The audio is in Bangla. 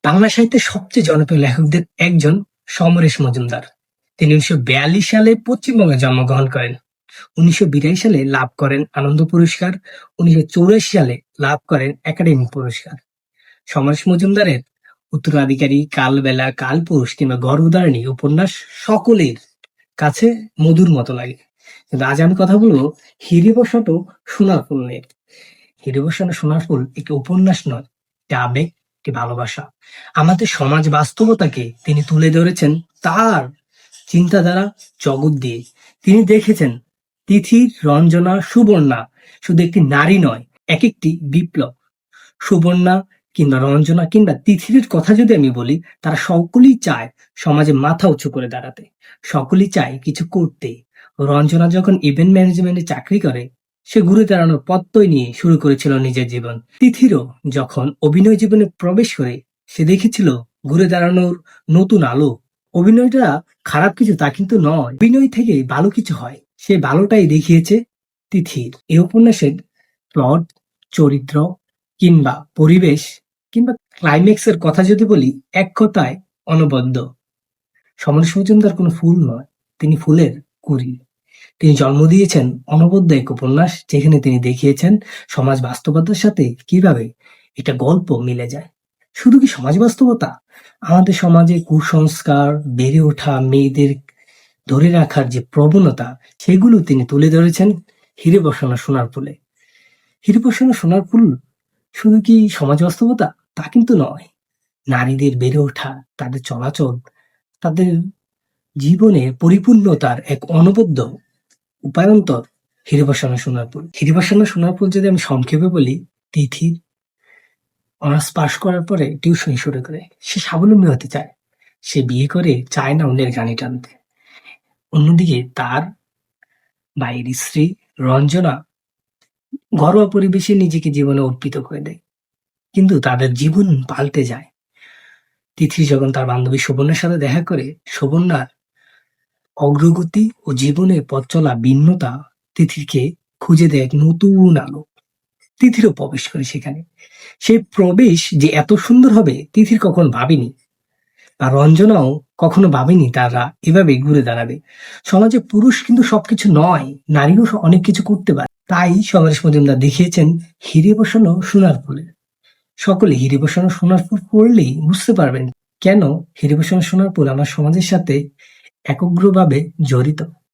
বাংলা সাহিত্যের সবচেয়ে জনপ্রিয় লেখকদের একজন সমরেশ মজুমদার। তিনি ১৯৪২ সালে পশ্চিমবঙ্গে জন্মগ্রহণ করেন। ১৯৮২ সালে লাভ করেন আনন্দ পুরস্কার, ১৯৮৪ সালে লাভ করেন একাডেমি পুরস্কার। সমরেশ মজুমদারের উত্তরাধিকারী, কালবেলা, কালপুরুষ কিংবা গর্ভধারিণী উপন্যাস সকলের কাছে মধুর মতো লাগে। কিন্তু আজ আমি কথা বলবো হিরিবসত সোনার ফুল নিয়ে। হিরিবসন্ত সোনার ফুল একটি উপন্যাস নয়, একটি আবেগ, একটি ভালোবাসা। আমাদের সমাজ বাস্তবতাকে তিনি তুলে ধরেছেন তার চিন্তাধারা জগৎ দিয়ে। তিনি দেখেছেন তিথির, রঞ্জনা, সুবর্ণা শুধু একটি নারী নয়, এক একটি বিপ্লব। সুবর্ণা কিংবা রঞ্জনা কিংবা তিথির কথা যদি আমি বলি, তারা সকলেই চায় সমাজে মাথা উঁচু করে দাঁড়াতে, সকলেই চায় কিছু করতে। রঞ্জনা যখন ইভেন্ট ম্যানেজমেন্টে চাকরি করে, সে ঘুরে দাঁড়ানোর পথই নিয়ে শুরু করেছিল নিজের জীবন। তিথিরও যখন অভিনয় জীবনে প্রবেশ করে, সে দেখেছিল ঘুরে দাঁড়ানোর নতুন আলো। অভিনয়টা খারাপ কিছু তা কিন্তু নয়, অভিনয় থেকে ভালো কিছু হয়, সে ভালোটাই দেখিয়েছে তিথির। এই উপন্যাসের প্লট, চরিত্র কিংবা পরিবেশ কিংবা ক্লাইম্যাক্সের কথা যদি বলি, এক কথায় অনবদ্য। সমরেশ মজুমদার কোনো ফুল নয়, তিনি ফুলের কুঁড়ি। তিনি জন্ম দিয়েছেন অনবদ্য এক উপন্যাস, যেখানে তিনি দেখিয়েছেন সমাজ বাস্তবতার সাথে কিভাবে এটা গল্প মিলে যায়। শুধু কি সমাজ বাস্তবতা, আমাদের সমাজে কুসংস্কার, বেড়ে ওঠা মেয়েদের ধরে রাখার যে প্রবণতা, সেগুলো তিনি তুলে ধরেছেন হিরে বসানো সোনার ফুলে। হিরে বসানো সোনার ফুল শুধু কি সমাজ বাস্তবতা, তা কিন্তু নয়। নারীদের বেড়ে ওঠা, তাদের চলাচল, তাদের জীবনের পরিপূর্ণতার এক অনবদ্য উপায়ন্তর হিরে বসানো সোনার ফুল। হিরে বসানো সোনার ফুল যদি আমি সংক্ষেপে বলি, তিথির অনার্স পাশ করার পরে টিউশনি শুরু করে। সে স্বাবলম্বী হতে চায়, সে বিয়ে করে চায় না অন্যের গানি টানতে। অন্যদিকে তার ভাইয়ের স্ত্রী রঞ্জনা ঘরোয়া পরিবেশে নিজেকে জীবনে অর্পিত করে দেয়, কিন্তু তাদের জীবন পাল্টে যায়। তিথি যখন তার বান্ধবী শোভনার সাথে দেখা করে, শোভনার অগ্রগতি ও জীবনে পথ চলা ভিন্নতা তিথিকে খুঁজে দেয় এক নতুন আলো। তিথিরও প্রবেশ করে সেখানে। সেই প্রবেশ যে এত সুন্দর হবে তিথির কখনো ভাবেনি, আর রঞ্জনাও কখনো ভাবেনি তারা এভাবে ঘুরে দাঁড়াবে। সমাজে পুরুষ কিন্তু সবকিছু নয়, নারীও অনেক কিছু করতে পারে। তাই সমরেশ মজুমদার দেখিয়েছেন হিরে বসানো সোনার ফুলে। সকলে হিরে বসানো সোনার ফুল পড়লেই বুঝতে পারবেন কেন হিরে বসানো সোনার ফুল আমার সমাজের সাথে একগ্রভাবে জড়িত।